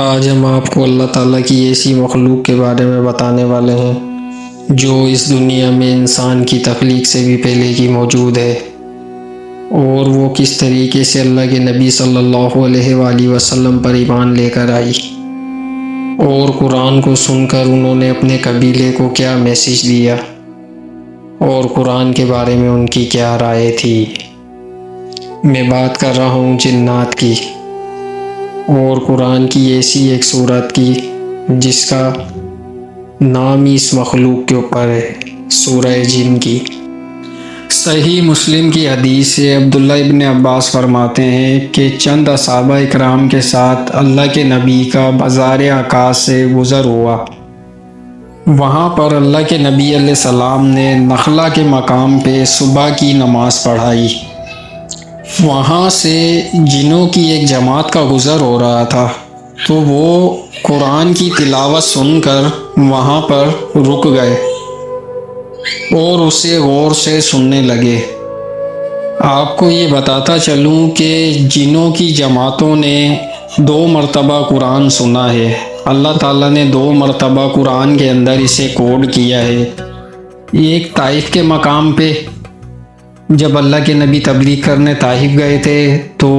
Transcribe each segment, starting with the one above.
آج ہم آپ کو اللہ تعالیٰ کی ایسی مخلوق کے بارے میں بتانے والے ہیں جو اس دنیا میں انسان کی تخلیق سے بھی پہلے کی موجود ہے، اور وہ کس طریقے سے اللہ کے نبی صلی اللہ علیہ وآلہ وسلم پر ایمان لے کر آئی، اور قرآن کو سن کر انہوں نے اپنے قبیلے کو کیا میسج دیا، اور قرآن کے بارے میں ان کی کیا رائے تھی۔ میں بات کر رہا ہوں جنات کی، اور قرآن کی ایسی ایک سورت کی جس کا نام ہی اس مخلوق کے اوپر ہے، سورہ جن کی۔ صحیح مسلم کی حدیث سے عبداللہ ابن عباس فرماتے ہیں کہ چند صحابہ اکرام کے ساتھ اللہ کے نبی کا بازار عکاظ سے گزر ہوا۔ وہاں پر اللہ کے نبی علیہ السلام نے نخلا کے مقام پہ صبح کی نماز پڑھائی۔ وہاں سے جنوں کی ایک جماعت کا گزر ہو رہا تھا، تو وہ قرآن کی تلاوت سن کر وہاں پر رک گئے اور اسے غور سے سننے لگے۔ آپ کو یہ بتاتا چلوں کہ جنوں کی جماعتوں نے 2 مرتبہ قرآن سنا ہے۔ اللہ تعالیٰ نے 2 مرتبہ قرآن کے اندر اسے کوڈ کیا ہے۔ ایک طائف کے مقام پہ جب اللہ کے نبی تبلیغ کرنے طائف گئے تھے تو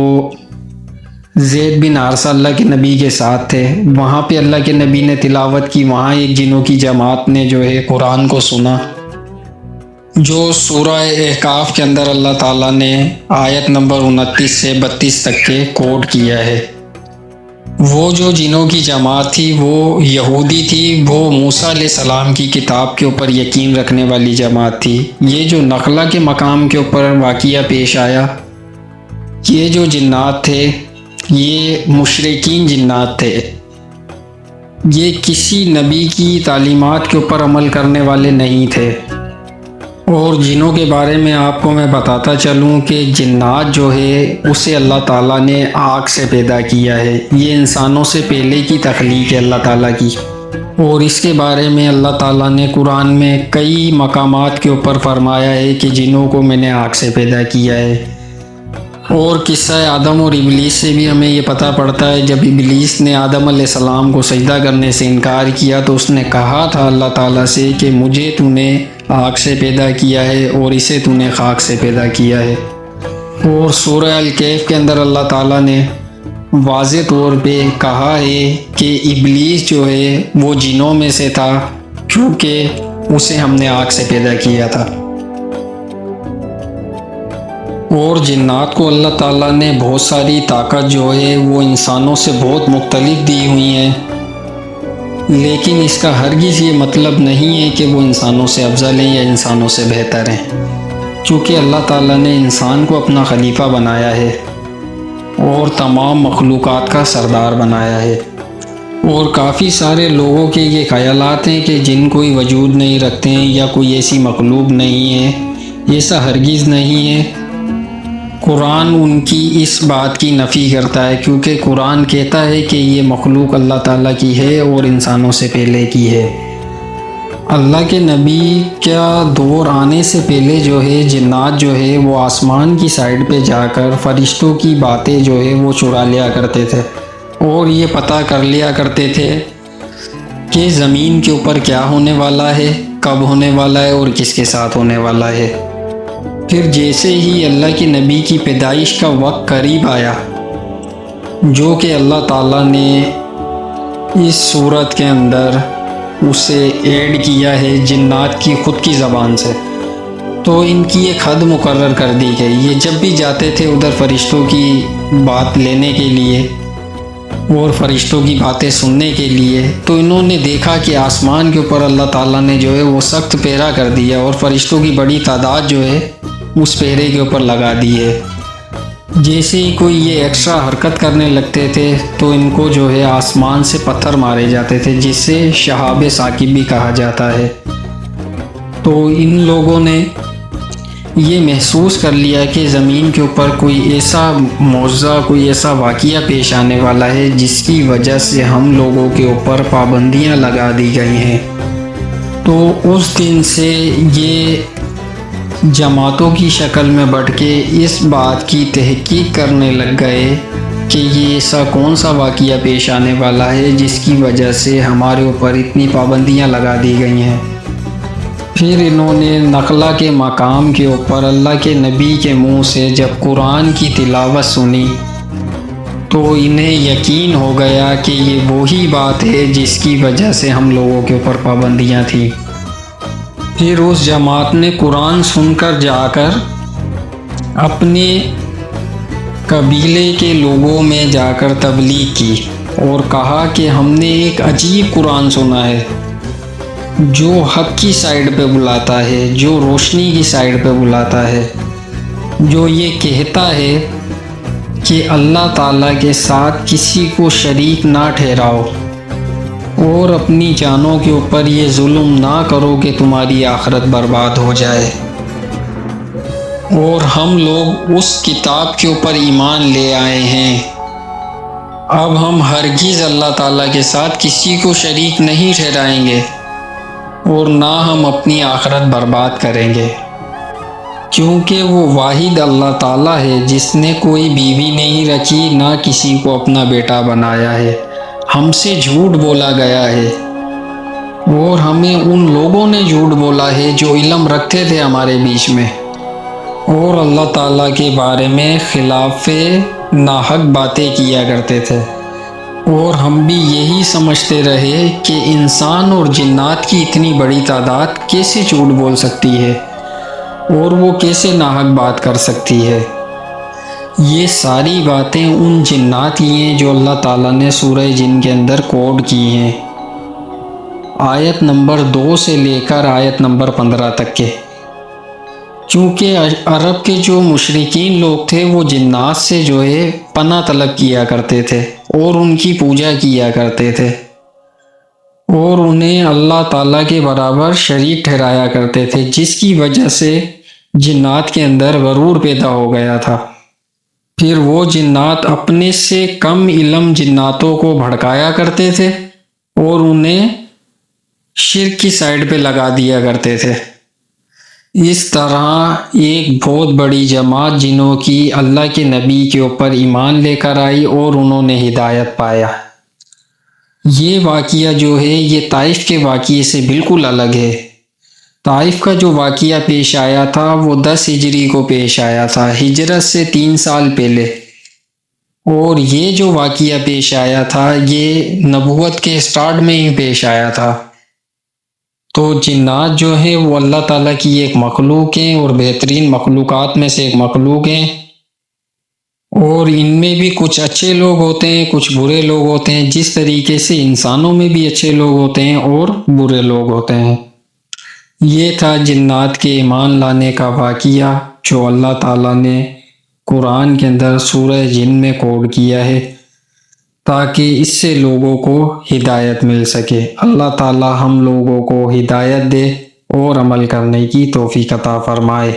زید بن حارثہ اللہ کے نبی کے ساتھ تھے، وہاں پہ اللہ کے نبی نے تلاوت کی، وہاں ایک جنوں کی جماعت نے جو ہے قرآن کو سنا، جو سورہ احقاف کے اندر اللہ تعالیٰ نے آیت نمبر 29 سے 32 تک کے کوڈ کیا ہے۔ وہ جو جنوں کی جماعت تھی وہ یہودی تھی، وہ موسیٰ علیہ السلام کی کتاب کے اوپر یقین رکھنے والی جماعت تھی۔ یہ جو نخلا کے مقام کے اوپر واقعہ پیش آیا، یہ جو جنات تھے یہ مشرکین جنات تھے، یہ کسی نبی کی تعلیمات کے اوپر عمل کرنے والے نہیں تھے۔ اور جنوں کے بارے میں آپ کو میں بتاتا چلوں کہ جنات جو ہے اسے اللہ تعالیٰ نے آگ سے پیدا کیا ہے، یہ انسانوں سے پہلے کی تخلیق ہے اللہ تعالیٰ کی، اور اس کے بارے میں اللہ تعالیٰ نے قرآن میں کئی مقامات کے اوپر فرمایا ہے کہ جنوں کو میں نے آگ سے پیدا کیا ہے۔ اور قصہ آدم اور ابلیس سے بھی ہمیں یہ پتہ پڑتا ہے، جب ابلیس نے آدم علیہ السلام کو سجدہ کرنے سے انکار کیا تو اس نے کہا تھا اللہ تعالیٰ سے کہ مجھے تو نے آگ سے پیدا کیا ہے اور اسے تو نے خاک سے پیدا کیا ہے۔ اور سورہ الکہف کے اندر اللہ تعالیٰ نے واضح طور پہ کہا ہے کہ ابلیس جو ہے وہ جنوں میں سے تھا، کیونکہ اسے ہم نے آگ سے پیدا کیا تھا۔ اور جنات کو اللہ تعالیٰ نے بہت ساری طاقت جو ہے وہ انسانوں سے بہت مختلف دی ہوئی ہیں، لیکن اس کا ہرگز یہ مطلب نہیں ہے کہ وہ انسانوں سے افضل ہیں یا انسانوں سے بہتر ہیں، کیونکہ اللہ تعالیٰ نے انسان کو اپنا خلیفہ بنایا ہے اور تمام مخلوقات کا سردار بنایا ہے۔ اور کافی سارے لوگوں کے یہ خیالات ہیں کہ جن کوئی وجود نہیں رکھتے ہیں یا کوئی ایسی مخلوق نہیں ہے، ایسا ہرگز نہیں ہے۔ قرآن ان کی اس بات کی نفی کرتا ہے، کیونکہ قرآن کہتا ہے کہ یہ مخلوق اللہ تعالیٰ کی ہے اور انسانوں سے پہلے کی ہے۔ اللہ کے نبی کا دور آنے سے پہلے جو ہے جنات جو ہے وہ آسمان کی سائڈ پہ جا کر فرشتوں کی باتیں جو ہے وہ چرا لیا کرتے تھے، اور یہ پتہ کر لیا کرتے تھے کہ زمین کے اوپر کیا ہونے والا ہے، کب ہونے والا ہے اور کس کے ساتھ ہونے والا ہے۔ پھر جیسے ہی اللہ کے نبی کی پیدائش کا وقت قریب آیا، جو کہ اللہ تعالیٰ نے اس صورت کے اندر اسے ایڈ کیا ہے جنات کی خود کی زبان سے، تو ان کی ایک حد مقرر کر دی گئی۔ یہ جب بھی جاتے تھے ادھر فرشتوں کی بات لینے کے لیے اور فرشتوں کی باتیں سننے کے لیے، تو انہوں نے دیکھا کہ آسمان کے اوپر اللہ تعالیٰ نے جو ہے وہ سخت پہرا کر دیا، اور فرشتوں کی بڑی تعداد جو ہے اس پہرے کے اوپر لگا دی ہے۔ جیسے ہی کوئی یہ ایکسٹرا حرکت کرنے لگتے تھے تو ان کو جو ہے آسمان سے پتھر مارے جاتے تھے، جسے شہاب ثاقب بھی کہا جاتا ہے۔ تو ان لوگوں نے یہ محسوس کر لیا کہ زمین کے اوپر کوئی ایسا معجزہ، کوئی ایسا واقعہ پیش آنے والا ہے جس کی وجہ سے ہم لوگوں کے اوپر پابندیاں لگا دی گئی ہیں۔ تو اس دن سے یہ جماعتوں کی شکل میں بٹ کے اس بات کی تحقیق کرنے لگ گئے کہ یہ ایسا کون سا واقعہ پیش آنے والا ہے جس کی وجہ سے ہمارے اوپر اتنی پابندیاں لگا دی گئی ہیں۔ پھر انہوں نے نخلا کے مقام کے اوپر اللہ کے نبی کے منہ سے جب قرآن کی تلاوت سنی تو انہیں یقین ہو گیا کہ یہ وہی بات ہے جس کی وجہ سے ہم لوگوں کے اوپر پابندیاں تھیں۔ پھر اس جماعت نے قرآن سن کر جا کر اپنے قبیلے کے لوگوں میں جا کر تبلیغ کی اور کہا کہ ہم نے ایک عجیب قرآن سنا ہے جو حق کی سائیڈ پہ بلاتا ہے، جو روشنی کی سائیڈ پہ بلاتا ہے، جو یہ کہتا ہے کہ اللہ تعالیٰ کے ساتھ کسی کو شریک نہ ٹھہراؤ اور اپنی جانوں کے اوپر یہ ظلم نہ کرو کہ تمہاری آخرت برباد ہو جائے۔ اور ہم لوگ اس کتاب کے اوپر ایمان لے آئے ہیں، اب ہم ہرگز اللہ تعالیٰ کے ساتھ کسی کو شریک نہیں ٹھہرائیں گے اور نہ ہم اپنی آخرت برباد کریں گے، کیونکہ وہ واحد اللہ تعالیٰ ہے جس نے کوئی بیوی نہیں رکھی، نہ کسی کو اپنا بیٹا بنایا ہے۔ ہم سے جھوٹ بولا گیا ہے اور ہمیں ان لوگوں نے جھوٹ بولا ہے جو علم رکھتے تھے ہمارے بیچ میں اور اللہ تعالیٰ کے بارے میں خلاف ناحق باتیں کیا کرتے تھے، اور ہم بھی یہی سمجھتے رہے کہ انسان اور جنات کی اتنی بڑی تعداد کیسے جھوٹ بول سکتی ہے اور وہ کیسے ناحق بات کر سکتی ہے۔ یہ ساری باتیں ان جنات کی ہیں جو اللہ تعالیٰ نے سورہ جن کے اندر کوڈ کی ہیں، آیت نمبر 2 سے لے کر آیت نمبر 15 تک کے۔ چونکہ عرب کے جو مشرکین لوگ تھے وہ جنات سے جو ہے پناہ طلب کیا کرتے تھے اور ان کی پوجا کیا کرتے تھے اور انہیں اللہ تعالیٰ کے برابر شریک ٹھہرایا کرتے تھے، جس کی وجہ سے جنات کے اندر غرور پیدا ہو گیا تھا۔ پھر وہ جنات اپنے سے کم علم جناتوں کو بھڑکایا کرتے تھے اور انہیں شرک کی سائیڈ پہ لگا دیا کرتے تھے۔ اس طرح ایک بہت بڑی جماعت جنوں کی اللہ کے نبی کے اوپر ایمان لے کر آئی اور انہوں نے ہدایت پایا۔ یہ واقعہ جو ہے یہ طائف کے واقعے سے بالکل الگ ہے۔ طائف کا جو واقعہ پیش آیا تھا وہ 10 ہجری کو پیش آیا تھا، ہجرت سے 3 سال پہلے، اور یہ جو واقعہ پیش آیا تھا یہ نبوت کے سٹارٹ میں ہی پیش آیا تھا۔ تو جنات جو ہیں وہ اللہ تعالیٰ کی ایک مخلوق ہیں اور بہترین مخلوقات میں سے ایک مخلوق ہیں، اور ان میں بھی کچھ اچھے لوگ ہوتے ہیں، کچھ برے لوگ ہوتے ہیں، جس طریقے سے انسانوں میں بھی اچھے لوگ ہوتے ہیں اور برے لوگ ہوتے ہیں۔ یہ تھا جنات کے ایمان لانے کا واقعہ جو اللہ تعالیٰ نے قرآن کے اندر سورہ جن میں کوڈ کیا ہے تاکہ اس سے لوگوں کو ہدایت مل سکے۔ اللہ تعالیٰ ہم لوگوں کو ہدایت دے اور عمل کرنے کی توفیق عطا فرمائے۔